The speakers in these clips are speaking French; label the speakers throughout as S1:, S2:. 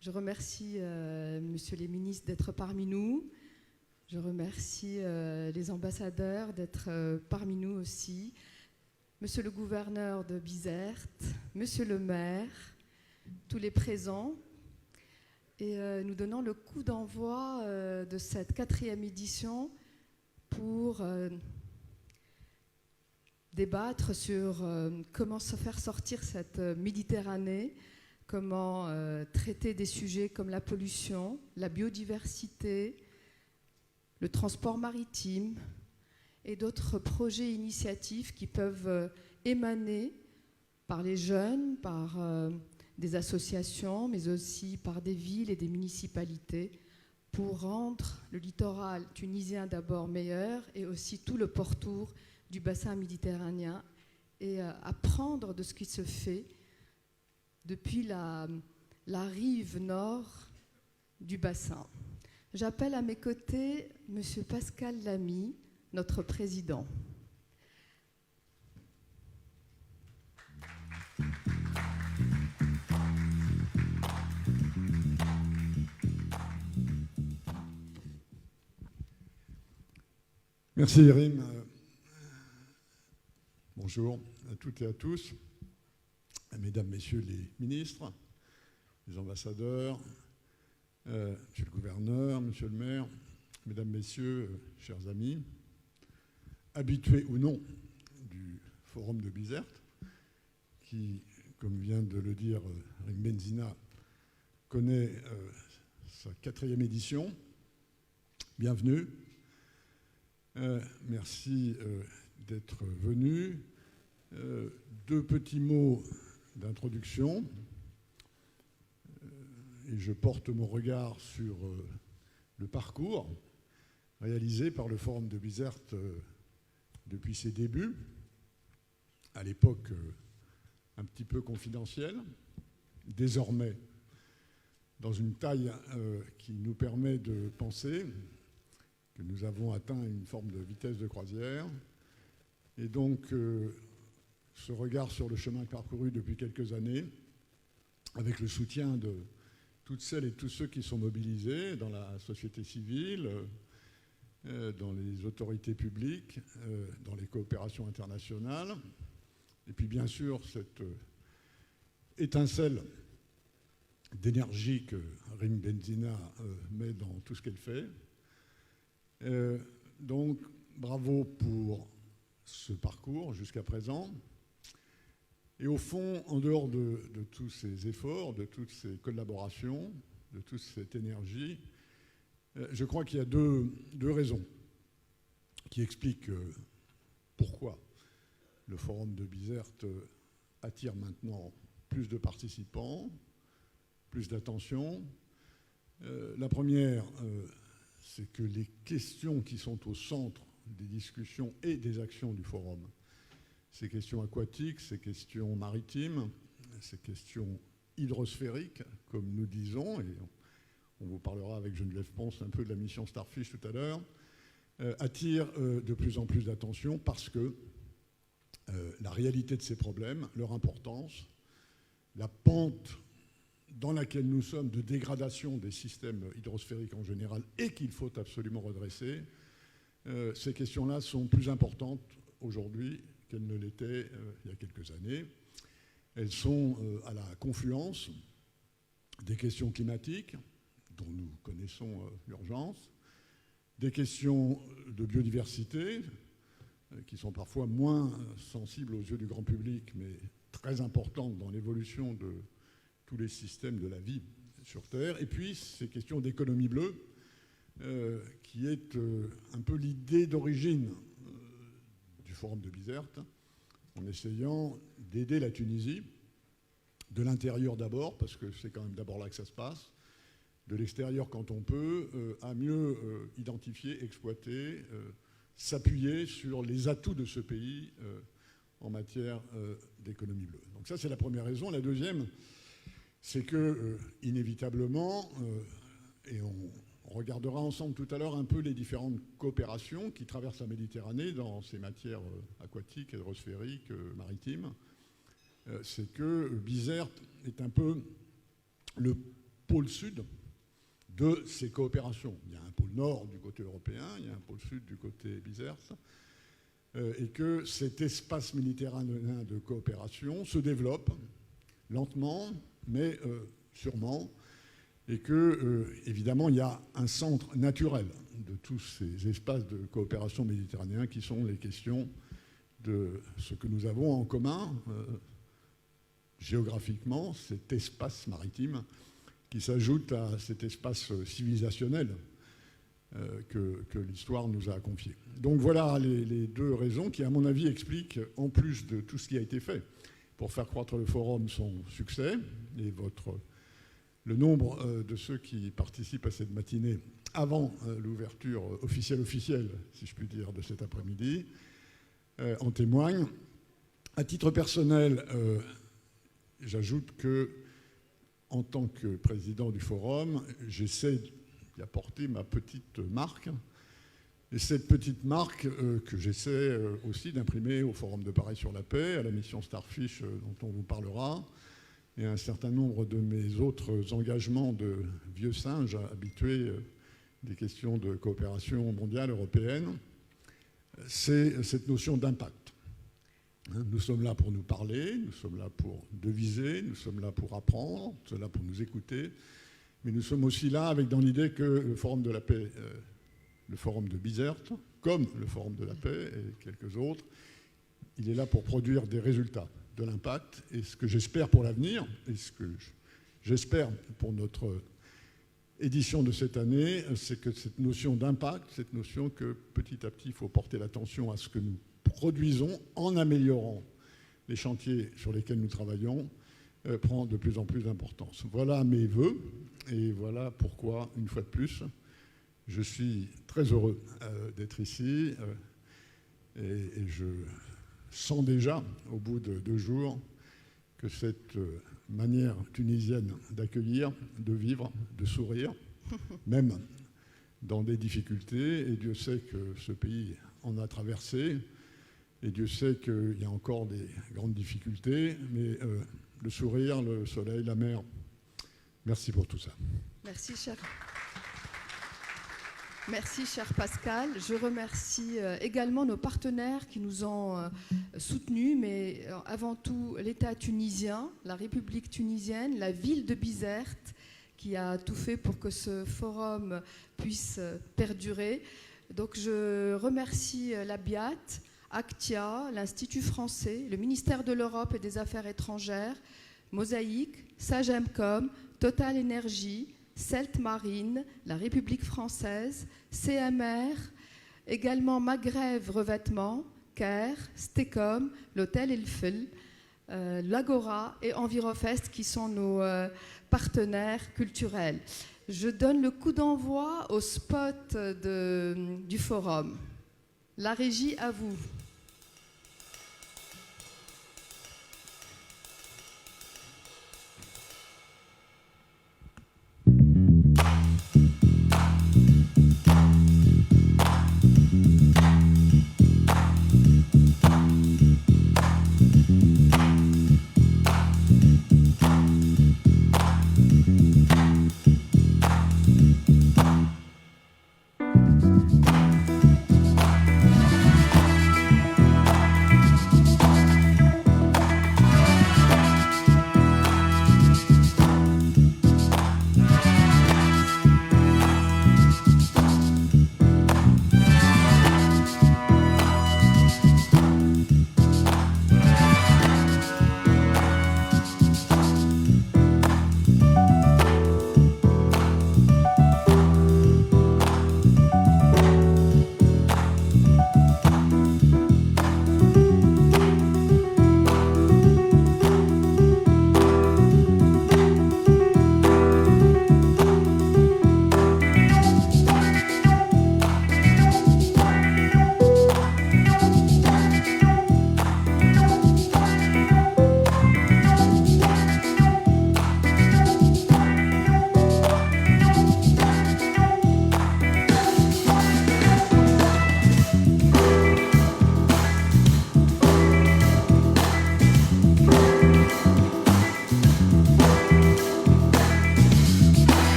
S1: Je remercie Monsieur les ministres d'être parmi nous. Je remercie les ambassadeurs d'être parmi nous aussi. Monsieur le gouverneur de Bizerte, Monsieur le maire, tous les présents. Et nous donnons le coup d'envoi de cette 4e édition pour débattre sur comment se faire sortir cette Méditerranée, comment traiter des sujets comme la pollution, la biodiversité, le transport maritime et d'autres projets et initiatives qui peuvent émaner par les jeunes, par des associations, mais aussi par des villes et des municipalités pour rendre le littoral tunisien d'abord meilleur et aussi tout le pourtour du bassin méditerranéen et apprendre de ce qui se fait depuis la rive nord du bassin. J'appelle à mes côtés M. Pascal Lamy, notre président.
S2: Merci Irim. Bonjour à toutes et à tous, mesdames, messieurs les ministres, les ambassadeurs, monsieur le gouverneur, monsieur le maire, mesdames, messieurs, chers amis, habitués ou non du forum de Bizerte, qui, comme vient de le dire Rim Benzina, connaît sa 4e édition. Bienvenue. Merci d'être venu. 2 petits mots d'introduction. Et je porte mon regard sur le parcours réalisé par le Forum de Bizerte depuis ses débuts, à l'époque un petit peu confidentiel, désormais dans une taille qui nous permet de penser que nous avons atteint une forme de vitesse de croisière. Et donc, ce regard sur le chemin parcouru depuis quelques années, avec le soutien de toutes celles et tous ceux qui sont mobilisés dans la société civile, dans les autorités publiques, dans les coopérations internationales, et puis bien sûr cette étincelle d'énergie que Rim Benzina met dans tout ce qu'elle fait. Donc, bravo pour ce parcours jusqu'à présent. Et au fond, en dehors de tous ces efforts, de toutes ces collaborations, de toute cette énergie, je crois qu'il y a deux raisons qui expliquent pourquoi le Forum de Bizerte attire maintenant plus de participants, plus d'attention. La première, c'est que les questions qui sont au centre des discussions et des actions du Forum, ces questions aquatiques, ces questions maritimes, ces questions hydrosphériques, comme nous disons, et on vous parlera avec Geneviève Ponce un peu de la mission Starfish tout à l'heure, attirent de plus en plus d'attention parce que la réalité de ces problèmes, leur importance, la pente dans laquelle nous sommes de dégradation des systèmes hydrosphériques en général et qu'il faut absolument redresser, ces questions-là sont plus importantes aujourd'hui qu'elles ne l'étaient il y a quelques années. Elles sont à la confluence des questions climatiques, dont nous connaissons l'urgence, des questions de biodiversité, qui sont parfois moins sensibles aux yeux du grand public, mais très importantes dans l'évolution de tous les systèmes de la vie sur Terre, et puis ces questions d'économie bleue, qui est un peu l'idée d'origine du Forum de Bizerte, en essayant d'aider la Tunisie, de l'intérieur d'abord, parce que c'est quand même d'abord là que ça se passe, de l'extérieur quand on peut, à mieux identifier, exploiter, s'appuyer sur les atouts de ce pays en matière d'économie bleue. Donc ça, c'est la première raison. La deuxième, c'est que, inévitablement, et on regardera ensemble tout à l'heure un peu les différentes coopérations qui traversent la Méditerranée dans ces matières aquatiques, hydrosphériques, maritimes, c'est que Bizerte est un peu le pôle sud de ces coopérations. Il y a un pôle nord du côté européen, il y a un pôle sud du côté BIZERT, et que cet espace méditerranéen de coopération se développe lentement, mais sûrement, et que, évidemment, il y a un centre naturel de tous ces espaces de coopération méditerranéens qui sont les questions de ce que nous avons en commun géographiquement, cet espace maritime qui s'ajoute à cet espace civilisationnel que l'histoire nous a confié. Donc voilà les deux raisons qui, à mon avis, expliquent, en plus de tout ce qui a été fait pour faire croître le forum, son succès et le nombre de ceux qui participent à cette matinée avant l'ouverture officielle, si je puis dire, de cet après-midi, en témoigne. À titre personnel, j'ajoute que, en tant que président du forum, j'essaie d'y apporter ma petite marque. Et cette petite marque que j'essaie aussi d'imprimer au Forum de Paris sur la paix, à la mission Starfish dont on vous parlera, et à un certain nombre de mes autres engagements de vieux singe habitués des questions de coopération mondiale européenne, c'est cette notion d'impact. Nous sommes là pour nous parler, nous sommes là pour deviser, nous sommes là pour apprendre, nous sommes là pour nous écouter, mais nous sommes aussi là avec dans l'idée que le Forum de la paix, le Forum de BIZERT, comme le Forum de la paix et quelques autres, il est là pour produire des résultats, de l'impact, et ce que j'espère pour l'avenir, et ce que j'espère pour notre édition de cette année, c'est que cette notion d'impact, cette notion que petit à petit il faut porter l'attention à ce que nous produisons en améliorant les chantiers sur lesquels nous travaillons, prend de plus en plus d'importance. Voilà mes vœux, et voilà pourquoi, une fois de plus, je suis très heureux d'être ici, et je sens déjà, au bout de 2 jours, que cette manière tunisienne d'accueillir, de vivre, de sourire, même dans des difficultés, et Dieu sait que ce pays en a traversé, et Dieu sait qu'il y a encore des grandes difficultés, mais le sourire, le soleil, la mer, merci pour tout ça.
S1: Merci, cher. Merci, cher Pascal. Je remercie également nos partenaires qui nous ont soutenus, mais avant tout l'État tunisien, la République tunisienne, la ville de BIZERT, qui a tout fait pour que ce forum puisse perdurer. Donc je remercie la BIAT, Actia, l'Institut français, le ministère de l'Europe et des Affaires étrangères, Mosaïque, Sagemcom, Total Énergie, Celt Marine, la République française, CMR, également Maghreb Revêtement, Caire, Stecom, l'Hôtel Elfel, l'Agora et Envirofest qui sont nos partenaires culturels. Je donne le coup d'envoi au spot du forum. La régie, à vous.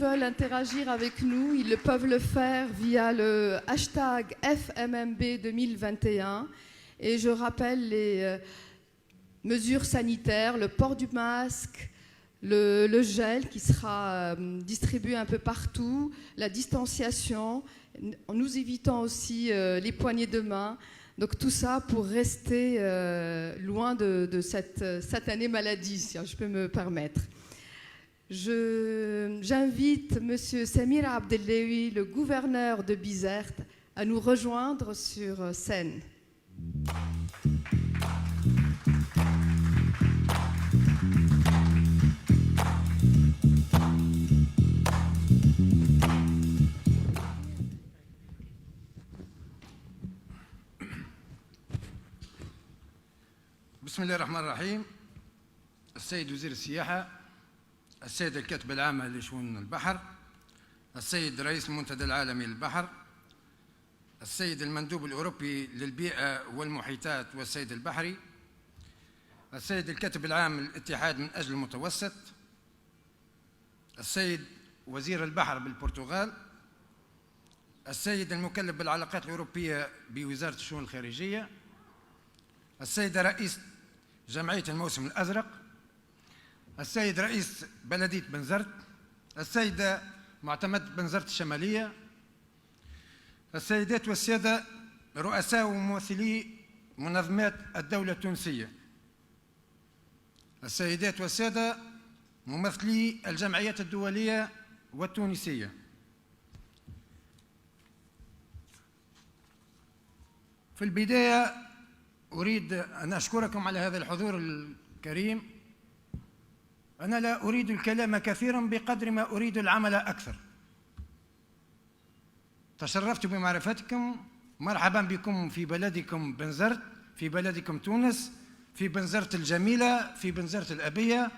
S1: veulent interagir avec nous, ils peuvent le faire via le hashtag FMMB 2021. Et je rappelle les mesures sanitaires, le port du masque, le gel qui sera distribué un peu partout, la distanciation, en nous évitant aussi les poignées de main. Donc tout ça pour rester loin de cette satanée maladie, si je peux me permettre. J'invite M. Samir Abdellaoui, le gouverneur de Bizerte, à nous rejoindre sur scène.
S3: بسم الله الرحمن الرحيم. السيد وزير السياحة، السيد الكاتب العام لشؤون البحر، السيد رئيس المنتدى العالمي للبحر، السيد المندوب الأوروبي للبيئة والمحيطات والصيد البحري، السيد الكاتب العام للاتحاد من أجل المتوسط، السيد وزير البحر بالبرتغال، السيد المكلف بالعلاقات الأوروبية بوزارة الشؤون الخارجية، السيد رئيس جمعية الموسم الأزرق، السيد رئيس بلدية بنزرت، السيدة معتمدة بنزرت الشمالية، السيدات والسادة رؤساء وممثلي منظمات الدولة التونسية، السيدات والسادة ممثلي الجمعيات الدولية والتونسية، في البداية أريد أن أشكركم على هذا الحضور الكريم. أنا لا أريد الكلام كثيرا بقدر ما أريد العمل أكثر. تشرفت بمعرفتكم، مرحبا بكم في بلدكم بنزرت، في بلدكم تونس، في بنزرت الجميلة، في بنزرت الأبية.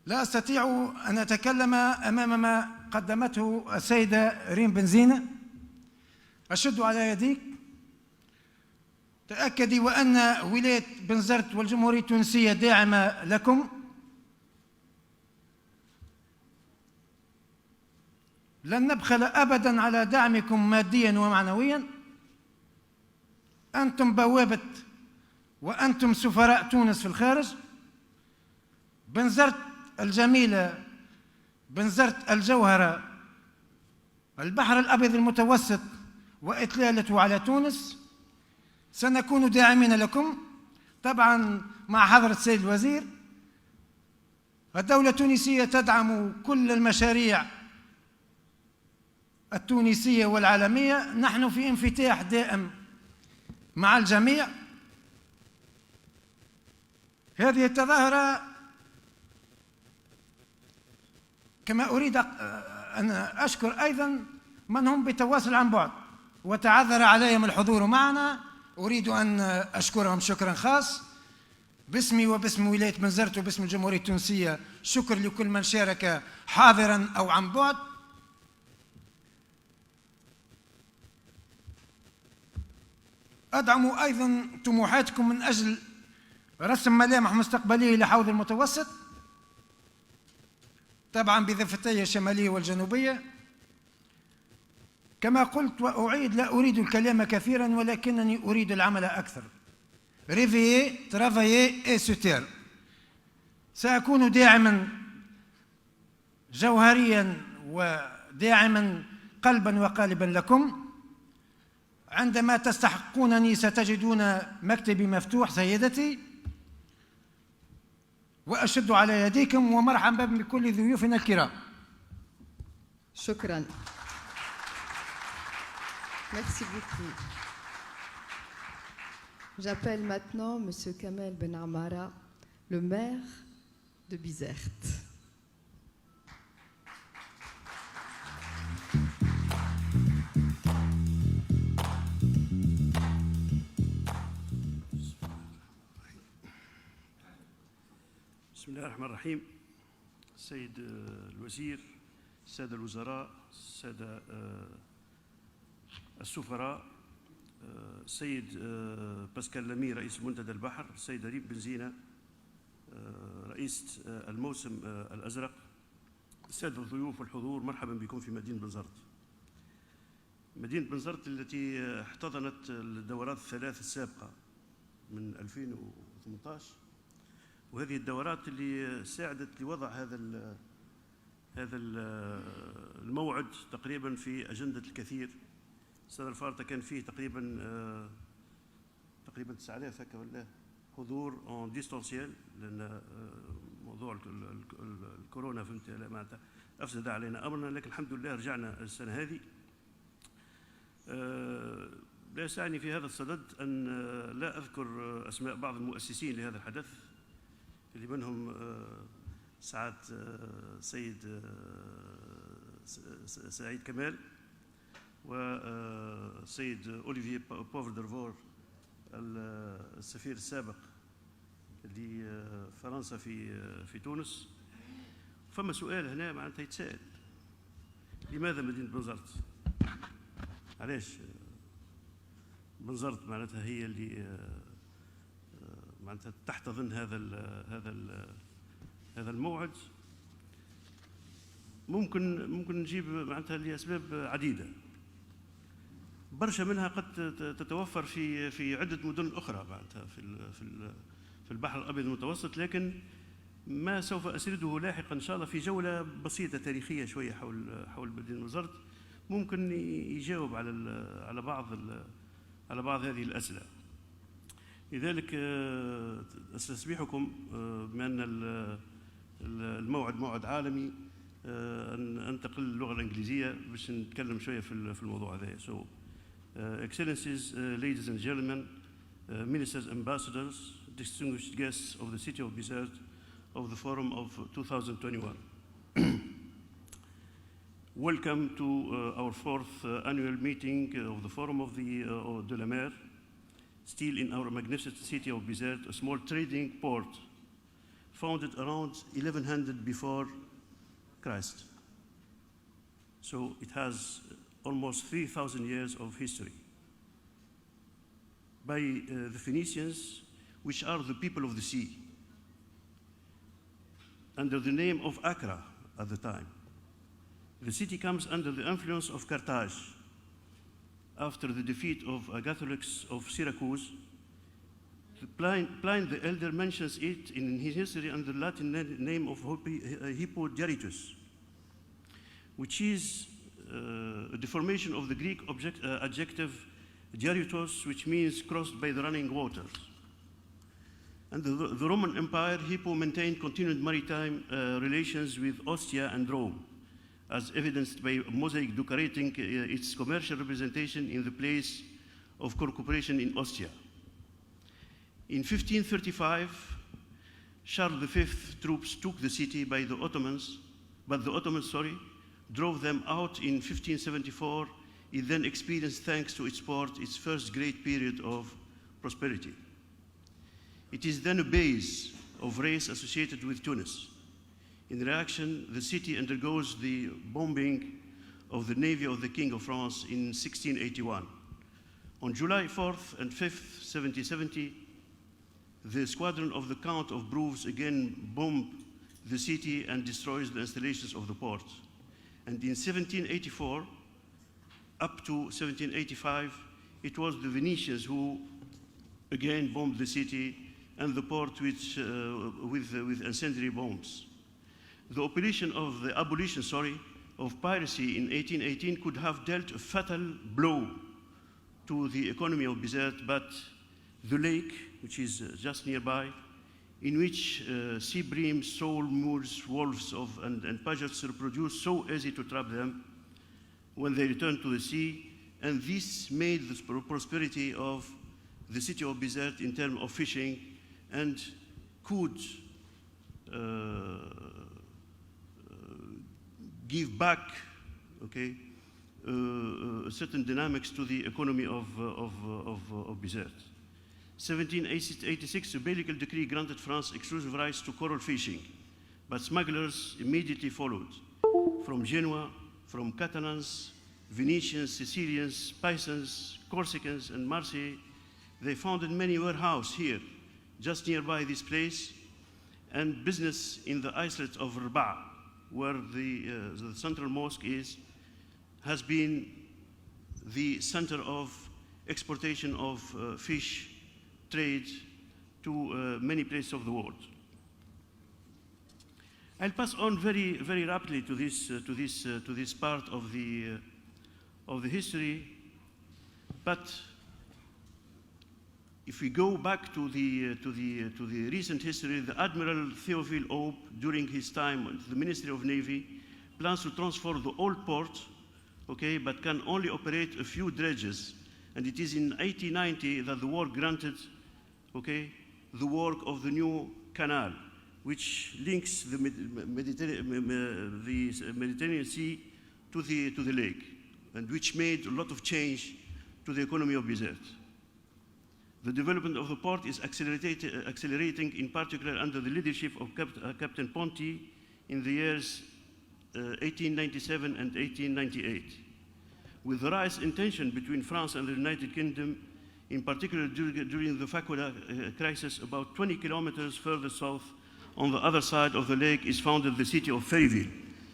S3: لا أستطيع أن أتكلم أمام ما قدمته السيدة ريم بنزينة. أشد على يديك، تأكدي وأن ولاية بنزرت والجمهورية التونسية داعمة لكم. لن نبخل أبداً على دعمكم مادياً ومعنوياً. أنتم بوابة وأنتم سفراء تونس في الخارج. بنزرت الجميلة، بنزرت الجوهرة، البحر الأبيض المتوسط وإطلالته على تونس. سنكون داعمين لكم طبعاً مع حضرة السيد الوزير. الدولة التونسية تدعم كل المشاريع التونسية والعالمية. نحن في انفتاح دائم مع الجميع. هذه التظاهرة كما أريد أن أشكر أيضاً من هم بتواصل عن بعد وتعذر عليهم الحضور معنا. أريد أن أشكرهم شكراً خاص باسمي وباسم ولاية بنزرت وباسم الجمهورية التونسية. شكر لكل من شارك حاضراً أو عن بعد. أدعم أيضاً طموحاتكم من أجل رسم ملامح مستقبلية لحوض المتوسط، طبعاً بضفتيه الشمالية والجنوبية. كما قلت وأعيد، لا أريد الكلام كثيراً ولكنني أريد العمل أكثر. réveiller, travailler et se taire. سأكون داعماً جوهرياً وداعماً قلباً وقالباً لكم. عندما تستحقونني ستجدون مكتبي مفتوح سيدتي، وأشد على يديكم ومرحبا بكل ضيوفنا الكرام.
S1: شكراً. Merci beaucoup. J'appelle maintenant M. Kamel Ben Amara, le maire de Bizerte.
S4: بسم الله الرحمن الرحيم. السيد الوزير، السادة الوزراء، السادة السفراء، السيد باسكال لامي رئيس منتدى البحر، السيدة ريم بنزينة رئيس الموسم الأزرق، السادة الضيوف والحضور، مرحبا بكم في مدينة بنزرت. مدينة بنزرت التي احتضنت الدورات الثلاث السابقة من 2018، وهذه الدورات اللي ساعدت لوضع هذا الموعد تقريبا في أجندة الكثير. السنة الفارطة كان فيه تقريبا 9000 هكا ولا حضور اون ديستانسيال، لأن موضوع الكورونا فهمت معناتها أفسد علينا أمرنا، لكن الحمد لله رجعنا السنة هذه. لا يسعني في هذا الصدد أن لا أذكر أسماء بعض المؤسسين لهذا الحدث، اللي منهم سعادة سيد سعيد كمال، وسيد أوليفييه بوفردرفور السفير السابق لفرنسا في تونس. فما سؤال هنا معناتها يتساءل: لماذا مدينة بنزرت؟ علاش بنزرت معناتها هي اللي معناتها تحتضن هذا الموعد؟ ممكن نجيب معناتها لأسباب عديدة، برشا منها قد تتوفر في عدة مدن أخرى معناتها في البحر الأبيض المتوسط، لكن ما سوف أسرده لاحقا إن شاء الله في جولة بسيطة تاريخية شوية حول مدينة بنزرت، ممكن يجاوب على بعض هذه الأسئلة. لذلك أستسمحكم بما أن الموعد موعد عالمي أن أنتقل للغة الإنجليزية باش نتكلم شوية في الموضوع هذا. So, Excellencies, ladies and gentlemen, ministers, ambassadors, distinguished guests of the city of Bizerte, of the Forum of 2021. Welcome to our fourth annual meeting of the Forum of de la Mer, still in our magnificent city of Bizerte, a small trading port founded around 1100 before Christ. So it has almost 3,000 years of history. By the Phoenicians, which are the people of the sea, under the name of Accra at the time. The city comes under the influence of Carthage. After the defeat of Agathocles of Syracuse, Pliny the Elder mentions it in his history under the Latin name of Hippodaritus, which is a deformation of the Greek adjective diaritos, which means crossed by the running waters. And the Roman Empire, Hippo maintained continued maritime relations with Ostia and Rome, as evidenced by a mosaic decorating its commercial representation in the place of cooperation in Ostia. In 1535, Charles V troops took the city but the Ottomans drove them out in 1574. It then experienced, thanks to its port, its first great period of prosperity. It is then a base of race associated with Tunis. In reaction, the city undergoes the bombing of the navy of the King of France in 1681. On July 4th and 5th, 1770, the squadron of the Count of Bruges again bombed the city and destroys the installations of the port. And in 1784, up to 1785, it was the Venetians who again bombed the city and the port with incendiary bombs. The abolition of piracy in 1818 could have dealt a fatal blow to the economy of Bizerte, but the lake, which is just nearby, in which sea breams, sole, moors, wolves and pageants reproduce so easy to trap them when they return to the sea, and this made the prosperity of the city of Bizerte in terms of fishing and could give back, certain dynamics to the economy of Bizerte. 1786, a Bellical decree granted France exclusive rights to coral fishing, but smugglers immediately followed. From Genoa, from Catalans, Venetians, Sicilians, Pisans, Corsicans, and Marseille, they founded many warehouses here, just nearby this place, and business in the islet of Rabat, where the central mosque is, has been the center of exportation of fish trade to many places of the world. I'll pass on very, very rapidly to this part of the history, but if we go back to the recent history, the Admiral Theophile Aube, during his time at the Ministry of Navy, plans to transfer the old port, okay, but can only operate a few dredges. And it is in 1890 that the war granted, okay, the work of the new canal, which links the Mediterranean Sea to the lake, and which made a lot of change to the economy of Bizerte. The development of the port is accelerating, in particular under the leadership of Captain Ponty in the years 1897 and 1898. With the rising tension between France and the United Kingdom, in particular during the Fakoda crisis, about 20 kilometers further south, on the other side of the lake, is founded the city of Ferryville.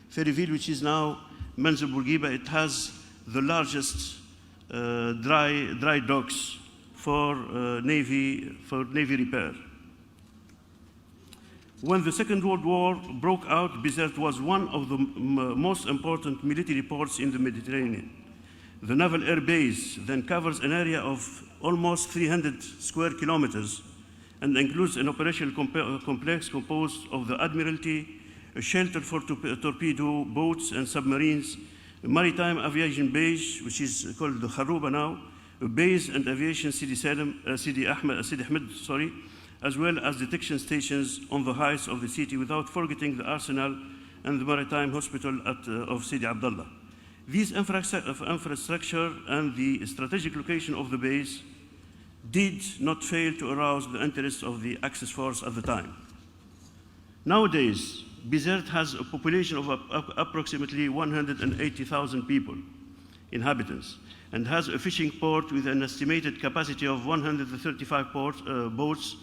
S4: Ferryville, which is now Manzil Bourguiba, it has the largest dry docks for Navy repair. When the Second World War broke out, Bizerte was one of the most important military ports in the Mediterranean. The Naval Air Base then covers an area of almost 300 square kilometers and includes an operational complex composed of the Admiralty, a shelter for torpedo boats and submarines, a maritime aviation base, which is called the Kharouba now, a base and aviation Sidi Ahmed, as well as detection stations on the heights of the city, without forgetting the arsenal and the maritime hospital of Sidi Abdullah. These infrastructure and the strategic location of the base did not fail to arouse the interest of the Axis force at the time. Nowadays, Bizerte has a population of approximately 180,000 people, inhabitants, and has a fishing port with an estimated capacity of 135 boats,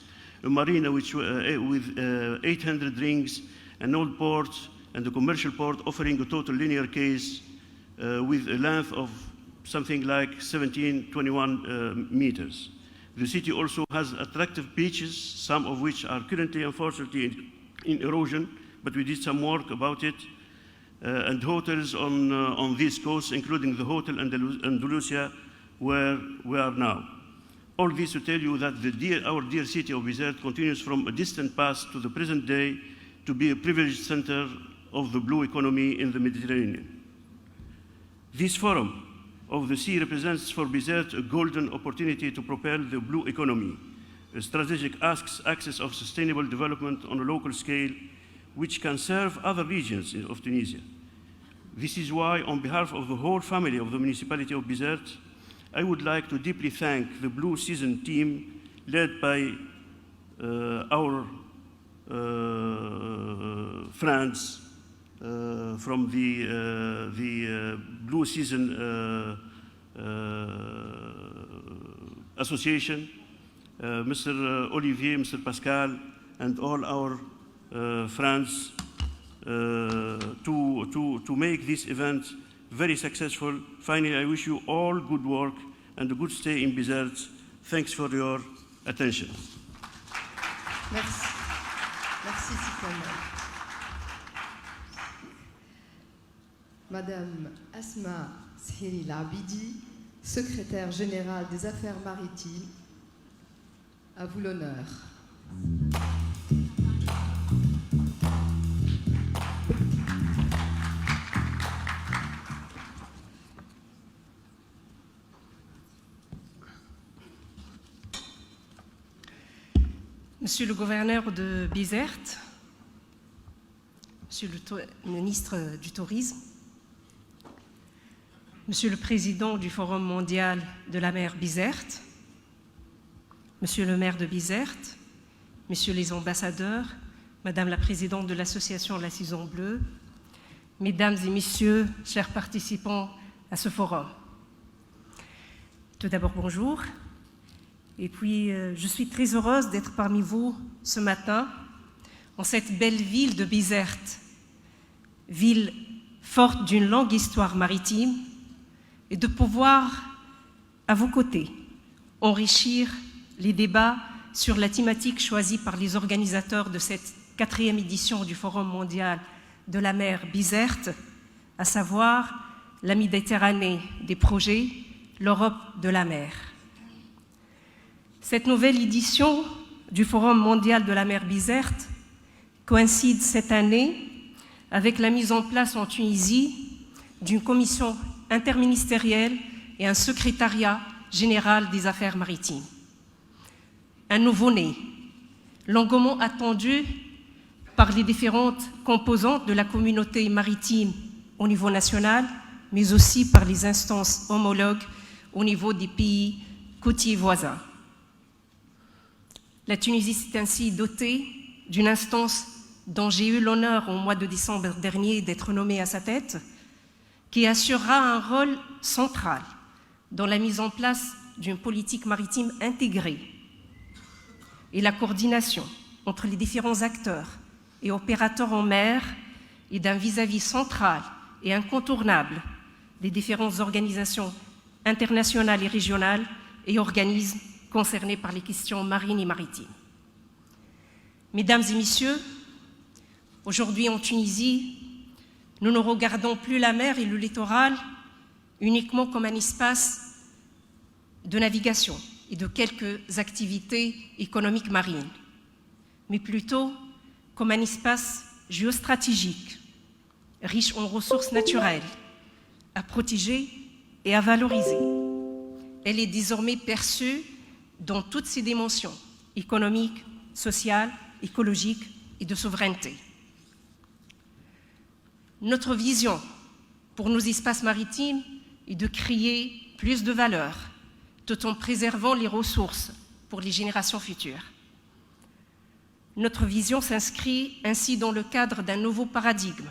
S4: a marina with 800 rings, an old port, and a commercial port offering a total linear case with a length of something like 1721 meters. The city also has attractive beaches, some of which are currently, unfortunately, in erosion, but we did some work about it, and hotels on this coast, including the Hotel Andalusia, where we are now. All this to tell you that our dear city of Bizerte continues from a distant past to the present day to be a privileged center of the blue economy in the Mediterranean. This forum of the sea represents for Bizerte a golden opportunity to propel the blue economy, a strategic axis of sustainable development on a local scale, which can serve other regions of Tunisia. This is why, on behalf of the whole family of the municipality of Bizerte, I would like to deeply thank the Blue Season team led by our friends from the Blue Season Association, Mr. Olivier, Mr. Pascal, and all our friends to make this event very successful. Finally, I wish you all good work and a good stay in Bizerte. Thanks for your attention.
S1: Merci. Merci, Sifan. Madame Asma Shiri Labidi, secrétaire générale des Affaires maritimes, à vous l'honneur.
S5: Monsieur le gouverneur de Bizerte, Monsieur le ministre du Tourisme, Monsieur le président du Forum mondial de la mer Bizerte, Monsieur le maire de Bizerte, Messieurs les ambassadeurs, Madame la présidente de l'association La Saison Bleue, Mesdames et Messieurs, chers participants à ce forum. Tout d'abord, bonjour. Et puis, je suis très heureuse d'être parmi vous ce matin, en cette belle ville de Bizerte, ville forte d'une longue histoire maritime, et de pouvoir, à vos côtés, enrichir les débats sur la thématique choisie par les organisateurs de cette 4e édition du Forum mondial de la mer Bizerte, à savoir la Méditerranée des projets, l'Europe de la mer. Cette nouvelle édition du Forum mondial de la mer Bizerte coïncide cette année avec la mise en place en Tunisie d'une commission interministérielle et un secrétariat général des affaires maritimes. Un nouveau-né, longuement attendu par les différentes composantes de la communauté maritime au niveau national, mais aussi par les instances homologues au niveau des pays côtiers voisins. La Tunisie s'est ainsi dotée d'une instance dont j'ai eu l'honneur au mois de décembre dernier d'être nommée à sa tête, qui assurera un rôle central dans la mise en place d'une politique maritime intégrée et la coordination entre les différents acteurs et opérateurs en mer et d'un vis-à-vis central et incontournable des différentes organisations internationales et régionales et organismes concernés par les questions marines et maritimes. Mesdames et messieurs, aujourd'hui en Tunisie, nous ne regardons plus la mer et le littoral uniquement comme un espace de navigation et de quelques activités économiques marines, mais plutôt comme un espace géostratégique, riche en ressources naturelles, à protéger et à valoriser. Elle est désormais perçue dans toutes ses dimensions économiques, sociales, écologiques et de souveraineté. Notre vision pour nos espaces maritimes est de créer plus de valeur, tout en préservant les ressources pour les générations futures. Notre vision s'inscrit ainsi dans le cadre d'un nouveau paradigme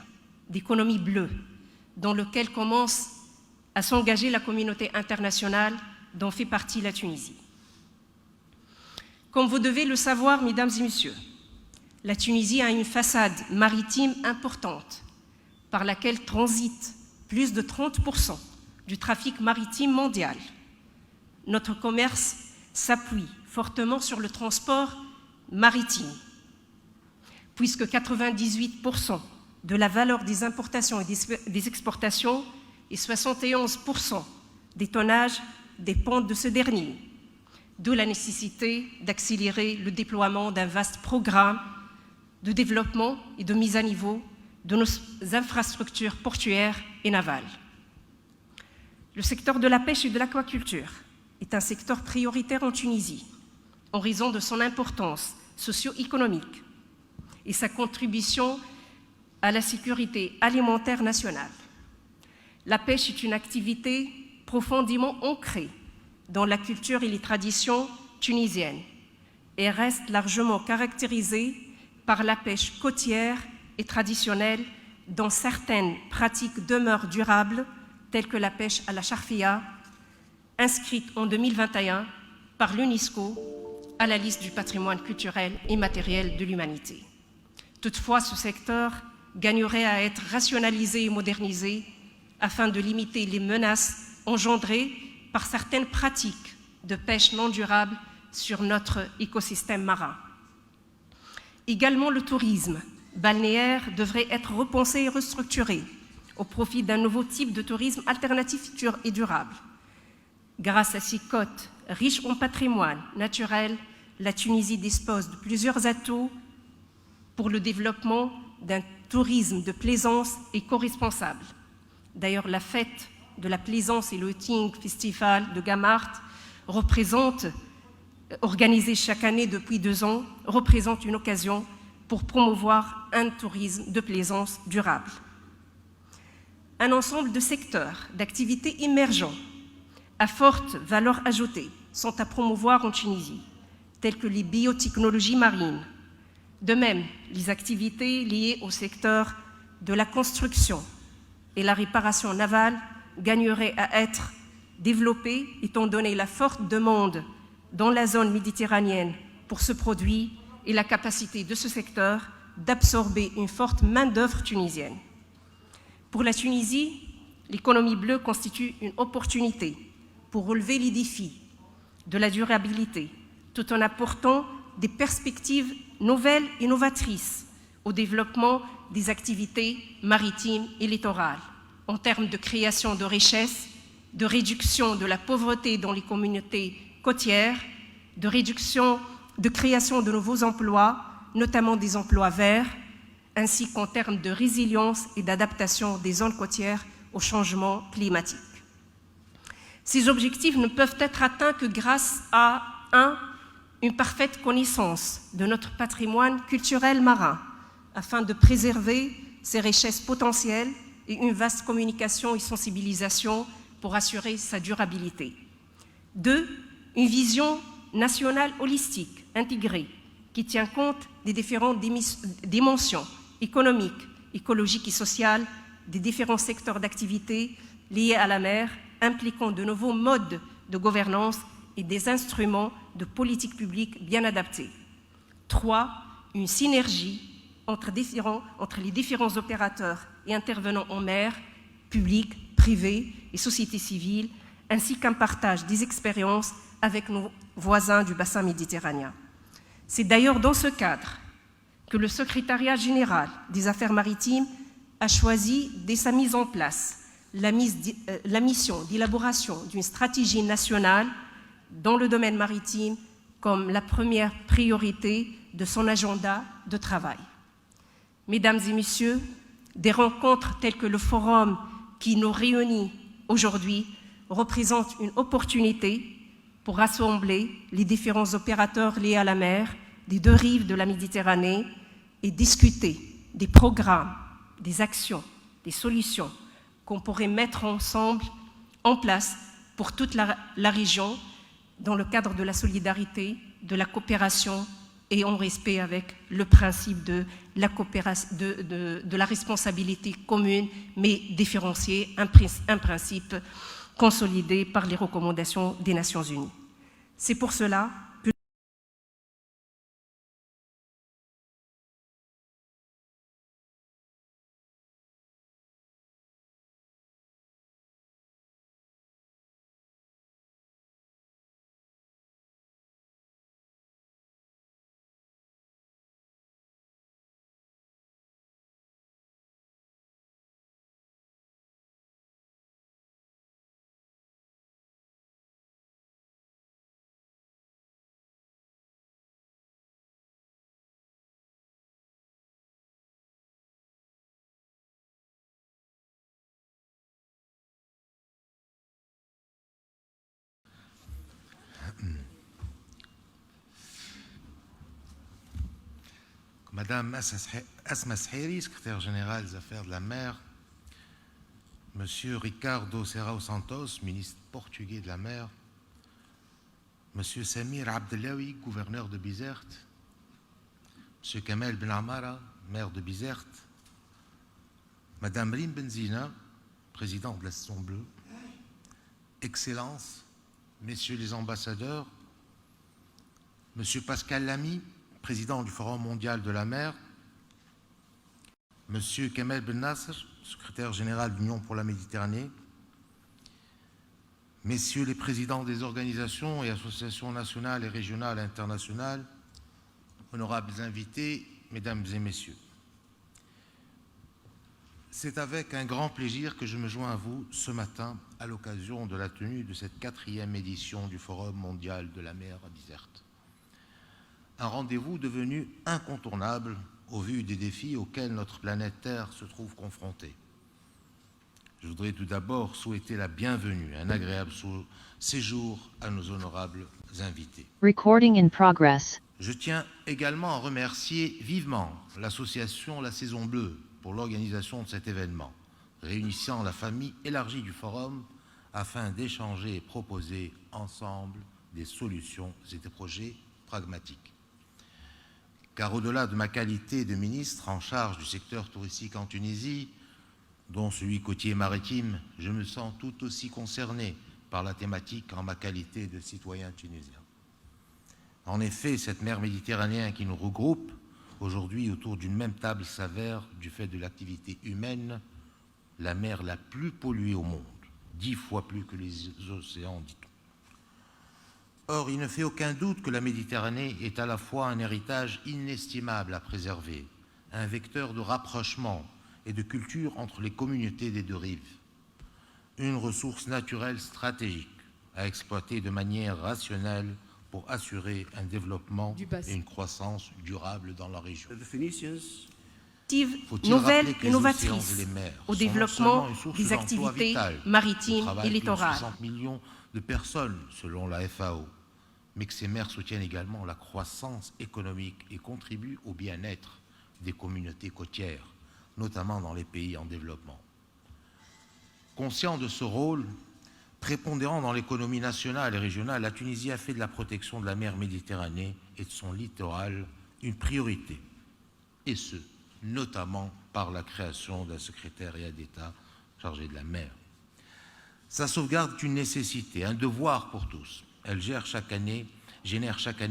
S5: d'économie bleue, dans lequel commence à s'engager la communauté internationale dont fait partie la Tunisie. Comme vous devez le savoir, mesdames et messieurs, la Tunisie a une façade maritime importante par laquelle transite plus de 30% du trafic maritime mondial. Notre commerce s'appuie fortement sur le transport maritime, puisque 98% de la valeur des importations et des exportations et 71% des tonnages dépendent de ce dernier, d'où la nécessité d'accélérer le déploiement d'un vaste programme de développement et de mise à niveau de nos infrastructures portuaires et navales. Le secteur de la pêche et de l'aquaculture est un secteur prioritaire en Tunisie, en raison de son importance socio-économique et sa contribution à la sécurité alimentaire nationale. La pêche est une activité profondément ancrée dans la culture et les traditions tunisiennes et reste largement caractérisée par la pêche côtière et traditionnelle, dont certaines pratiques demeurent durables, telles que la pêche à la charfia, inscrite en 2021 par l'UNESCO à la liste du patrimoine culturel et matériel de l'humanité. Toutefois, ce secteur gagnerait à être rationalisé et modernisé afin de limiter les menaces engendrées par certaines pratiques de pêche non durable sur notre écosystème marin. Également, le tourisme balnéaire devrait être repensé et restructuré au profit d'un nouveau type de tourisme alternatif et durable. Grâce à ses côtes riches en patrimoine naturel, la Tunisie dispose de plusieurs atouts pour le développement d'un tourisme de plaisance éco-responsable. D'ailleurs, la fête de la plaisance et le Yachting Festival de Gamart organisé chaque année depuis 2 ans, représente une occasion pour promouvoir un tourisme de plaisance durable. Un ensemble de secteurs d'activités émergents à forte valeur ajoutée sont à promouvoir en Tunisie, tels que les biotechnologies marines. De même, les activités liées au secteur de la construction et la réparation navale gagneraient à être développées étant donné la forte demande dans la zone méditerranéenne pour ce produit et la capacité de ce secteur d'absorber une forte main-d'œuvre tunisienne. Pour la Tunisie, l'économie bleue constitue une opportunité pour relever les défis de la durabilité, tout en apportant des perspectives nouvelles et novatrices au développement des activités maritimes et littorales, en termes de création de richesses, de réduction de la pauvreté dans les communautés côtières, de création de nouveaux emplois, notamment des emplois verts, ainsi qu'en termes de résilience et d'adaptation des zones côtières au changement climatique. Ces objectifs ne peuvent être atteints que grâce à une parfaite connaissance de notre patrimoine culturel marin, afin de préserver ses richesses potentielles et une vaste communication et sensibilisation pour assurer sa durabilité. 2. Une vision nationale holistique, intégrée, qui tient compte des différentes dimensions économiques, écologiques et sociales des différents secteurs d'activité liés à la mer, impliquant de nouveaux modes de gouvernance et des instruments de politique publique bien adaptés. 3. Une synergie entre les différents opérateurs et intervenants en mer, publics, privés et sociétés civiles, ainsi qu'un partage des expériences avec nos voisins du bassin méditerranéen. C'est d'ailleurs dans ce cadre que le Secrétariat général des Affaires maritimes a choisi, dès sa mise en place, la mission d'élaboration d'une stratégie nationale dans le domaine maritime comme la première priorité de son agenda de travail. Mesdames et messieurs, des rencontres telles que le forum qui nous réunit aujourd'hui représentent une opportunité pour rassembler les différents opérateurs liés à la mer des deux rives de la Méditerranée et discuter des programmes, des actions, des solutions qu'on pourrait mettre ensemble en place pour toute la région dans le cadre de la solidarité, de la coopération et en respect avec le principe de la responsabilité commune mais différenciée, un principe consolidé par les recommandations des Nations Unies. C'est pour cela que
S6: Madame Asma Sahiri, secrétaire générale des Affaires de la mer, Monsieur Ricardo Serrao Santos, ministre portugais de la mer, Monsieur Samir Abdellaoui, gouverneur de Bizerte, Monsieur Kamel Ben Amara, maire de Bizerte, Madame Rim Benzina, présidente de la Saison Bleue, Excellences, Messieurs les ambassadeurs, Monsieur Pascal Lamy, président du Forum mondial de la mer, Monsieur Kamel Ben Nasser, secrétaire général de l'Union pour la Méditerranée, Messieurs les présidents des organisations et associations nationales et régionales et internationales, honorables invités, Mesdames et Messieurs. C'est avec un grand plaisir que je me joins à vous ce matin à l'occasion de la tenue de cette 4e édition du Forum mondial de la mer à Bizerte. Un rendez-vous devenu incontournable au vu des défis auxquels notre planète Terre se trouve confrontée. Je voudrais tout d'abord souhaiter la bienvenue, un agréable séjour à nos honorables invités.
S7: Recording in progress.
S6: Je tiens également à remercier vivement l'association La Saison Bleue pour l'organisation de cet événement, réunissant la famille élargie du Forum afin d'échanger et proposer ensemble des solutions et des projets pragmatiques. Car au-delà de ma qualité de ministre en charge du secteur touristique en Tunisie, dont celui côtier maritime, je me sens tout aussi concerné par la thématique en ma qualité de citoyen tunisien. En effet, cette mer méditerranéenne qui nous regroupe aujourd'hui autour d'une même table s'avère, du fait de l'activité humaine, la mer la plus polluée au monde, 10 fois plus que les océans, dit-on. Or, il ne fait aucun doute que la Méditerranée est à la fois un héritage inestimable à préserver, un vecteur de rapprochement et de culture entre les communautés des deux rives, une ressource naturelle stratégique à exploiter de manière rationnelle pour assurer un développement et une croissance durable dans la région.
S4: The Phoenicians
S5: nouvelle,
S6: rappeler que les
S5: innovatrice
S6: océans et les mers
S5: au
S6: sont
S5: développement
S6: non seulement une source
S5: des
S6: d'emploi
S5: activités
S6: vitale
S5: maritimes
S6: au travail
S5: et
S6: plus de
S5: littorales.
S6: 60 millions de personnes, selon la FAO, mais que ces mers soutiennent également la croissance économique et contribuent au bien-être des communautés côtières, notamment dans les pays en développement. Conscient de ce rôle prépondérant dans l'économie nationale et régionale, la Tunisie a fait de la protection de la mer Méditerranée et de son littoral une priorité, et ce, notamment par la création d'un secrétariat d'État chargé de la mer. Sa sauvegarde est une nécessité, un devoir pour tous. Elle génère chaque année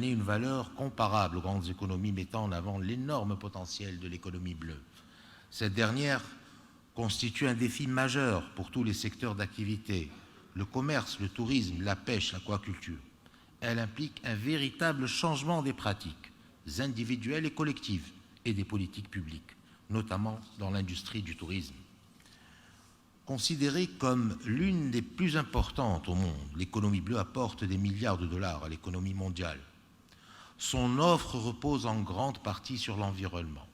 S6: une valeur comparable aux grandes économies, mettant en avant l'énorme potentiel de l'économie bleue. Cette dernière constitue un défi majeur pour tous les secteurs d'activité, le commerce, le tourisme, la pêche, l'aquaculture. Elle implique un véritable changement des pratiques individuelles et collectives et des politiques publiques, notamment dans l'industrie du tourisme. Considérée comme l'une des plus importantes au monde, l'économie bleue apporte des milliards de dollars à l'économie mondiale. Son offre repose en grande partie sur l'environnement.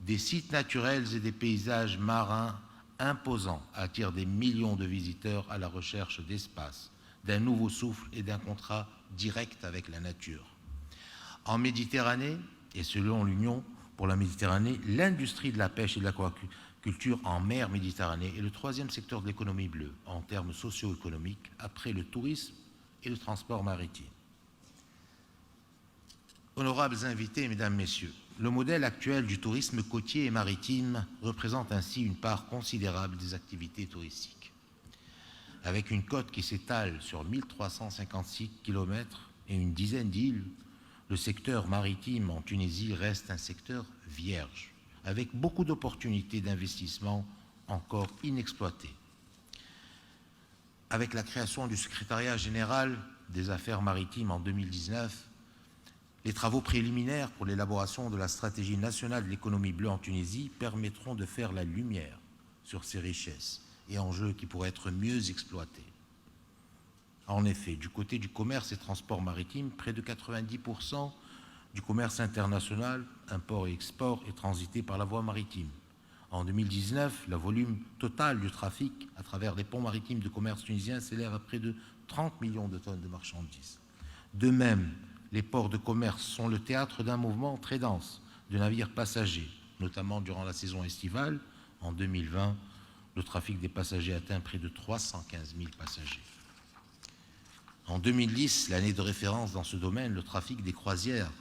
S6: Des sites naturels et des paysages marins imposants attirent des millions de visiteurs à la recherche d'espace, d'un nouveau souffle et d'un contrat direct avec la nature. En Méditerranée, et selon l'Union pour la Méditerranée, l'industrie de la pêche et de l'aquaculture en mer Méditerranée est le troisième secteur de l'économie bleue en termes socio-économiques, après le tourisme et le transport maritime. Honorables invités, mesdames, messieurs, le modèle actuel du tourisme côtier et maritime représente ainsi une part considérable des activités touristiques. Avec une côte qui s'étale sur 1356 km et une dizaine d'îles, le secteur maritime en Tunisie reste un secteur vierge, avec beaucoup d'opportunités d'investissement encore inexploitées. Avec la création du secrétariat général des affaires maritimes en 2019, les travaux préliminaires pour l'élaboration de la stratégie nationale de l'économie bleue en Tunisie permettront de faire la lumière sur ces richesses et enjeux qui pourraient être mieux exploités. En effet, du côté du commerce et transport maritime, près de 90% du commerce international, import et export, est transité par la voie maritime. En 2019, le volume total du trafic à travers les ponts maritimes de commerce tunisien s'élève à près de 30 millions de tonnes de marchandises. De même, les ports de commerce sont le théâtre d'un mouvement très dense de navires passagers, notamment durant la saison estivale. En 2020, le trafic des passagers atteint près de 315 000 passagers. En 2010, l'année de référence dans ce domaine, le trafic des croisières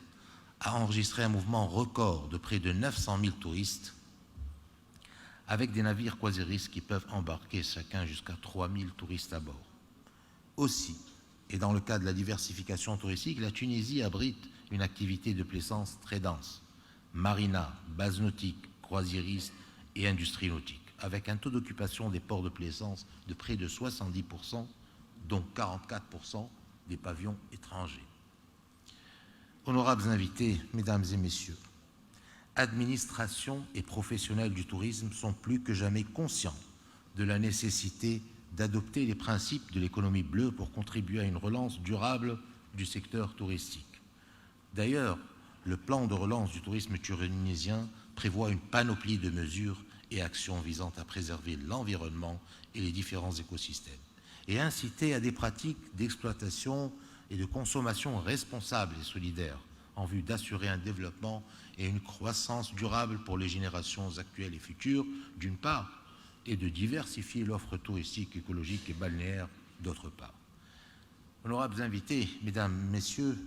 S6: a enregistré un mouvement record de près de 900 000 touristes, avec des navires croisiéristes qui peuvent embarquer chacun jusqu'à 3 000 touristes à bord. Aussi, et dans le cadre de la diversification touristique, la Tunisie abrite une activité de plaisance très dense, marina, base nautique, croisiéristes et industrie nautique, avec un taux d'occupation des ports de plaisance de près de 70%, dont 44% des pavillons étrangers. Honorables invités, mesdames et messieurs, administration et professionnels du tourisme sont plus que jamais conscients de la nécessité d'adopter les principes de l'économie bleue pour contribuer à une relance durable du secteur touristique. D'ailleurs, le plan de relance du tourisme tunisien prévoit une panoplie de mesures et actions visant à préserver l'environnement et les différents écosystèmes, et inciter à des pratiques d'exploitation et de consommation responsables et solidaires en vue d'assurer un développement et une croissance durable pour les générations actuelles et futures, d'une part, et de diversifier l'offre touristique, écologique et balnéaire, d'autre part. Honorables invités, mesdames, messieurs,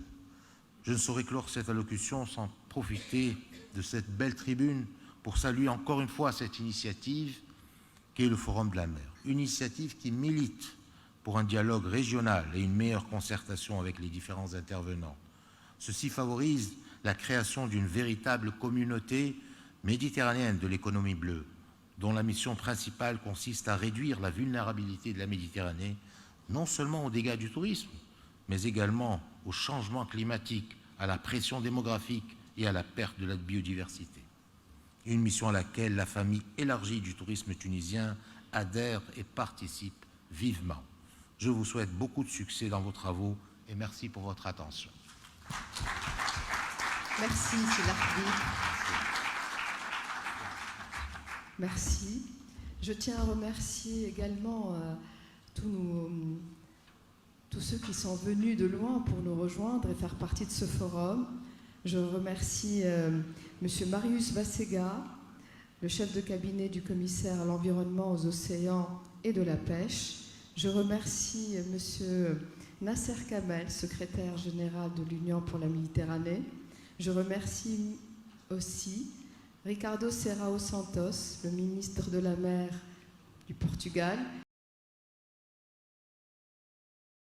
S6: je ne saurais clore cette allocution sans profiter de cette belle tribune pour saluer encore une fois cette initiative qui est le Forum de la mer. Une initiative qui milite pour un dialogue régional et une meilleure concertation avec les différents intervenants. Ceci favorise la création d'une véritable communauté méditerranéenne de l'économie bleue, dont la mission principale consiste à réduire la vulnérabilité de la Méditerranée, non seulement aux dégâts du tourisme, mais également au changement climatique, à la pression démographique et à la perte de la biodiversité. Une mission à laquelle la famille élargie du tourisme tunisien adhère et participe vivement. Je vous souhaite beaucoup de succès dans vos travaux et merci pour votre attention.
S1: Merci, M. Larbi. Merci. Je tiens à remercier également tous ceux qui sont venus de loin pour nous rejoindre et faire partie de ce forum. Je remercie M. Marius Vassega, le chef de cabinet du commissaire à l'environnement, aux océans et de la pêche. Je remercie M. Nasser Kamel, secrétaire général de l'Union pour la Méditerranée. Je remercie aussi Ricardo Serrao Santos, le ministre de la Mer du Portugal,